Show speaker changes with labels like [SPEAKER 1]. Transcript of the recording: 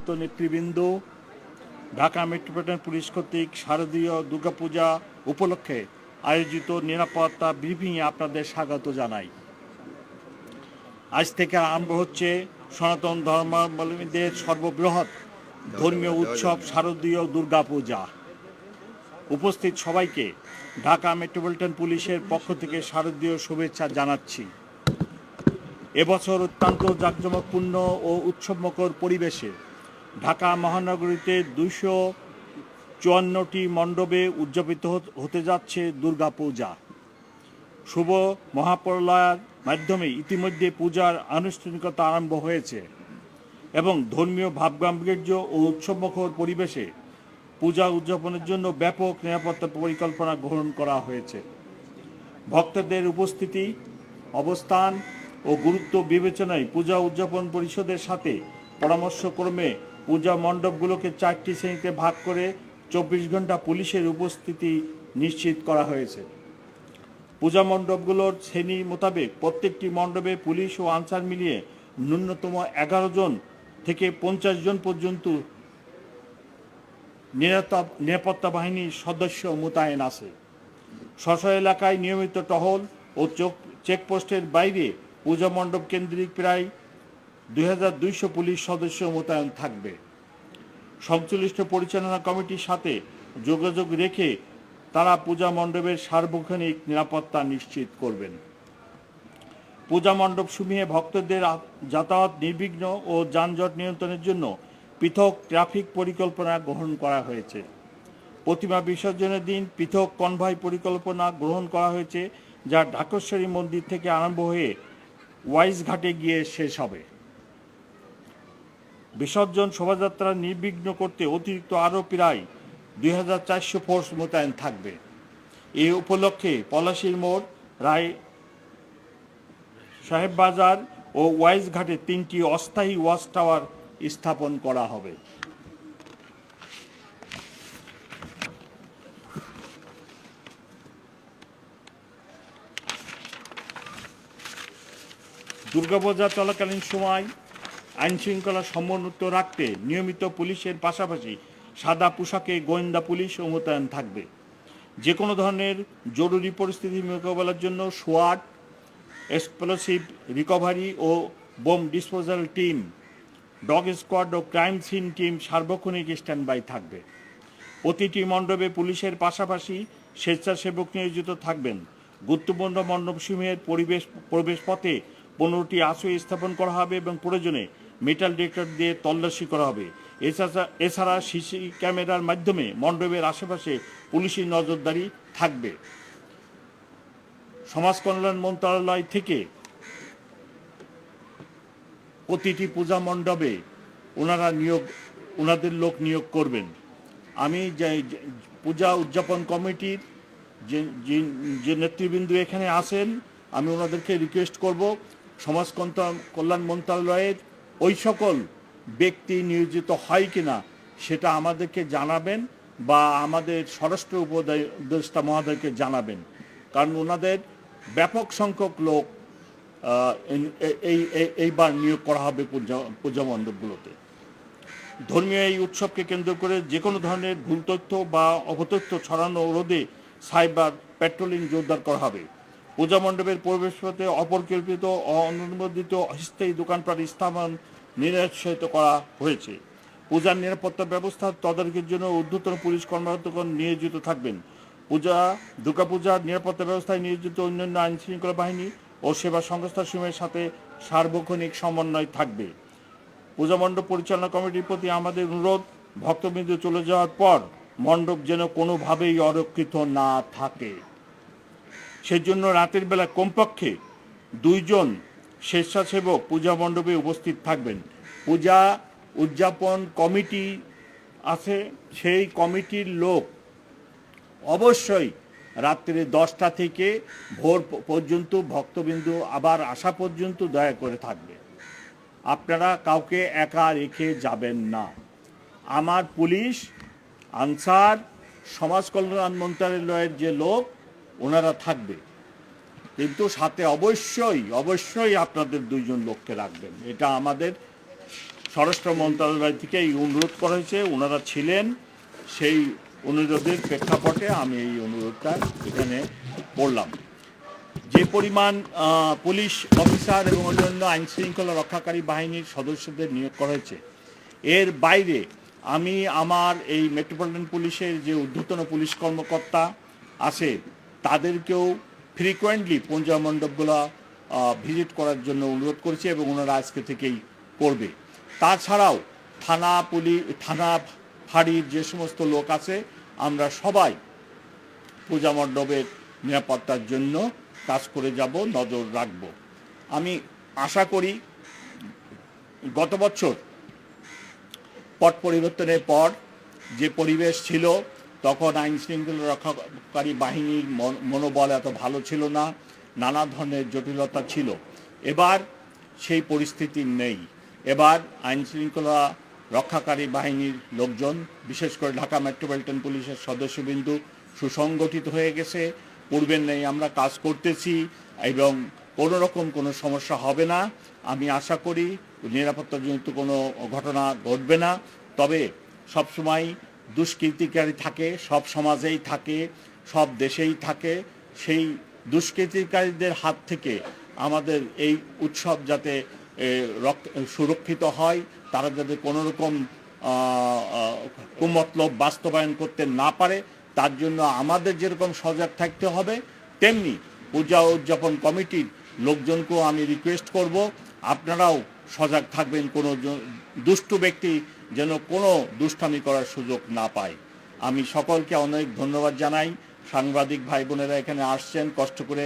[SPEAKER 1] সম্মানিত নেতৃবৃন্দ, Dhaka metropolitan police কর্তৃক শারদীয় দুর্গাপূজা উপলক্ষে আয়োজিত নিরাপত্তা ব্রিফিংয়ে আপনাদের স্বাগত জানাই। আজ থেকে আরম্ভ হচ্ছে সনাতন ধর্মাবলম্বীদের সর্ববৃহৎ ধর্মীয় উৎসব শারদীয় দুর্গাপূজা। উপস্থিত সবাইকে ঢাকা মেট্রোপলিটন পুলিশের পক্ষ থেকে শারদীয় শুভেচ্ছা জানাচ্ছি। এবছর অত্যন্ত জাঁকজমকপূর্ণ ও উৎসবমুখর পরিবেশে ঢাকা মহানগরীতে 254টি মণ্ডপে উদযাপিত হতে যাচ্ছে দুর্গাপূজা। শুভ মহাপ্রলয়ের মাধ্যমে ইতিমধ্যে পূজার আনুষ্ঠানিকতা আরম্ভ হয়েছে এবং ধর্মীয় ভাবগাম্ভীর্য ও উৎসবমুখর পরিবেশে পূজা উদযাপনের জন্য ব্যাপক নিরাপত্তা পরিকল্পনা গ্রহণ করা হয়েছে। ভক্তদের উপস্থিতি, অবস্থান ও গুরুত্ব বিবেচনায় পূজা উদযাপন পরিষদের সাথে পরামর্শক্রমে পূজা মণ্ডপগুলোকে 4টি শ্রেণীতে ভাগ করে 24 ঘন্টা পুলিশের উপস্থিতি নিশ্চিত করা হয়েছে। পূজা মণ্ডপগুলোর শ্রেণী মোতাবেক প্রত্যেকটি মণ্ডপে পুলিশ ও আনসার মিলিয়ে ন্যূনতম 11 জন থেকে 50 জন পর্যন্ত নিরাপত্তা বাহিনীর সদস্য মোতায়েন আছে। স্ব এলাকায় নিয়মিত টহল ও চেকপোস্টের বাইরে পূজা মণ্ডপ কেন্দ্রিক প্রায় 2200 পুলিশ সদস্য মোতায়েন থাকবে। সংশ্লিষ্ট পরিচালনা কমিটির সাথে যোগাযোগ রেখে তারা পূজা মণ্ডপের সার্বক্ষণিক নিরাপত্তা নিশ্চিত করবেন। পূজা মণ্ডপসমূহে ভক্তদের যাতায়াত নির্বিঘ্ন ও যানজট নিয়ন্ত্রণের জন্য পৃথক ট্রাফিক পরিকল্পনা গ্রহণ করা হয়েছে। প্রতিমা বিসর্জনের দিন পৃথক কনভয় পরিকল্পনা গ্রহণ করা হয়েছে, যা ঢাকেশ্বরী মন্দির থেকে আরম্ভ হয়ে ওয়াইজ ঘাটে গিয়ে শেষ হবে। বিসর্জন শোভাযাত্রা নির্বিঘ্ন করতে অতিরিক্ত আরও প্রায় 2400 ফোর্স মোতায়েন থাকবে। এই উপলক্ষে পলাশীর মোড়, রায় সাহেব বাজার ও ওয়াইজ ঘাটে 3টি অস্থায়ী ওয়াচ টাওয়ার স্থাপন করা হবে। দুর্গাপূজা চলাকালীন সময় আইনশৃঙ্খলা সমুন্নত রাখতে নিয়মিত পুলিশের পাশাপাশি সাদা পোশাকে গোয়েন্দা পুলিশও মোতায়েন থাকবে। যে কোনো ধরনের জরুরি পরিস্থিতি মোকাবেলার জন্য সোয়াট, এক্সপ্লোসিভ রিকভারি ও bomb disposal team, dog squad ও ক্রাইম সিন টিম সার্বক্ষণিক স্ট্যান্ডবাই থাকবে। প্রতিটি মণ্ডপে পুলিশের পাশাপাশি স্বেচ্ছাসেবক নিয়োজিত থাকবেন। গুরুত্বপূর্ণ মণ্ডপসমূহের প্রবেশ পথে 15টি আশ্রয় স্থাপন করা হবে এবং প্রয়োজনে মেটাল ডিটেক্টর দিয়ে তল্লাশি করা হবে। এছাড়া সিসি ক্যামেরার মাধ্যমে মণ্ডপের আশেপাশে পুলিশি নজরদারি থাকবে। সমাজ কল্যাণ মন্ত্রণালয় থেকে প্রতিটি পূজা মণ্ডপে ওনাদের লোক নিয়োগ করবেন। আমি পূজা উদযাপন কমিটির যে নেতৃবৃন্দ এখানে আছেন, আমি ওনাদেরকে রিকোয়েস্ট করব সমাজ কল্যাণ মন্ত্রণালয়ের ওই সকল ব্যক্তি নিয়োজিত হয় কিনা সেটা আমাদেরকে জানাবেন বা আমাদের স্বরাষ্ট্র উপদেষ্টা মহোদয়কে জানাবেন, কারণ ওনাদের ব্যাপক সংখ্যক লোক এইবার নিয়োগ করা হবে পূজা মণ্ডপগুলোতে। ধর্মীয় এই উৎসবকে কেন্দ্র করে যে কোনো ধরনের ভুল তথ্য বা অপতথ্য ছড়ানো রোধে সাইবার প্যাট্রোলিং জোরদার করা হবে। পূজা মণ্ডপের প্রবেশপথে অপরিকল্পিত অনুমোদিত অস্থায়ী দোকানপাট স্থাপন নিরুৎসাহিত করা হয়েছে। পূজার নিরাপত্তা ব্যবস্থা তদারকির জন্য ঊর্ধ্বতন পুলিশ কর্মকর্তাগণ নিয়োজিত থাকবেন। দুর্গাপূজার নিরাপত্তা ব্যবস্থায় নিয়োজিত অন্যান্য আইনশৃঙ্খলা বাহিনী ও সেবা সংস্থাসমূহের সাথে সার্বক্ষণিক সমন্বয় থাকবে। পূজা মণ্ডপ পরিচালনা কমিটির প্রতি আমাদের অনুরোধ, ভক্তবৃন্দ চলে যাওয়ার পর মণ্ডপ যেন কোনোভাবেই অরক্ষিত না থাকে। সেজন্য রাতের বেলা কমপক্ষে 2 জন স্বেচ্ছাসেবক পূজা মণ্ডপে উপস্থিত থাকবেন। পূজা উদযাপন কমিটি আছে, সেই কমিটির লোক অবশ্যই রাত্রে 10টা থেকে ভোর পর্যন্ত ভক্তবিন্দু আবার আসা পর্যন্ত দয়া করে থাকবে। আপনারা কাউকে একা রেখে যাবেন না। আমার পুলিশ, আনসার, সমাজ কল্যাণ মন্ত্রণালয়ের যে লোক ওনারা থাকবে, কিন্তু সাথে অবশ্যই আপনাদের 2 জন লোককে রাখবেন। এটা আমাদের স্বরাষ্ট্র মন্ত্রণালয় থেকে এই অনুরোধ করা হয়েছে, ওনারা ছিলেন, সেই অনুরোধের প্রেক্ষাপটে আমি এই অনুরোধটা এখানে করলাম। যে পরিমাণ পুলিশ অফিসার এবং অন্যান্য আইন শৃঙ্খলা রক্ষাকারী বাহিনীর সদস্যদের নিয়োগ করা হয়েছে, এর বাইরে আমি আমার এই মেট্রোপলিটন পুলিশের যে ঊর্ধ্বতন পুলিশ কর্মকর্তা আছে তাদেরকেও ফ্রিকোয়েন্টলি পূজা মণ্ডপগুলো ভিজিট করার জন্য অনুরোধ করেছি এবং ওনারা আজকে থেকেই করবে। তাছাড়াও থানা ফাঁড়ির যে সমস্ত লোক আছে আমরা সবাই পূজা মণ্ডপের নিরাপত্তার জন্য কাজ করে যাব, নজর রাখব। আমি আশা করি গত বছর পট পরিবর্তনের পর যে পরিবেশ ছিল তখন আইন শৃঙ্খলা রক্ষাকারী বাহিনীর মনোবল এত ভালো ছিল না, নানা ধরনের জটিলতা ছিল। এবার সেই পরিস্থিতি নেই। এবার আইন শৃঙ্খলা রক্ষাকারী বাহিনীর লোকজন, বিশেষ করে ঢাকা মেট্রোপলিটন পুলিশের সদস্যবৃন্দ সুসংগঠিত হয়ে গেছে। পূর্বের নেই আমরা কাজ করতেছি এবং কোনো রকম কোনো সমস্যা হবে না। আমি আশা করি নিরাপত্তাজনিত কোনো ঘটনা ঘটবে না। তবে সবসময় দুষ্কৃতিকারী থাকে, সব সমাজেই থাকে, সব দেশেই থাকে। সেই দুষ্কৃতিকারীদের হাত থেকে আমাদের এই উৎসব যাতে সুরক্ষিত হয়, তারা যাতে কোনো রকম কুমতলব বাস্তবায়ন করতে না পারে, তার জন্য আমাদের যেরকম সজাগ থাকতে হবে, তেমনি পূজা উদযাপন কমিটির লোকজনকেও আমি রিকোয়েস্ট করব আপনারাও সজাগ থাকবেন, কোনো দুষ্টু ব্যক্তি যেন কোনো দুষ্টামি করার সুযোগ না পায়। আমি সকলকে অনেক ধন্যবাদ জানাই। সাংবাদিক ভাই বোনেরা এখানে আসছেন, কষ্ট করে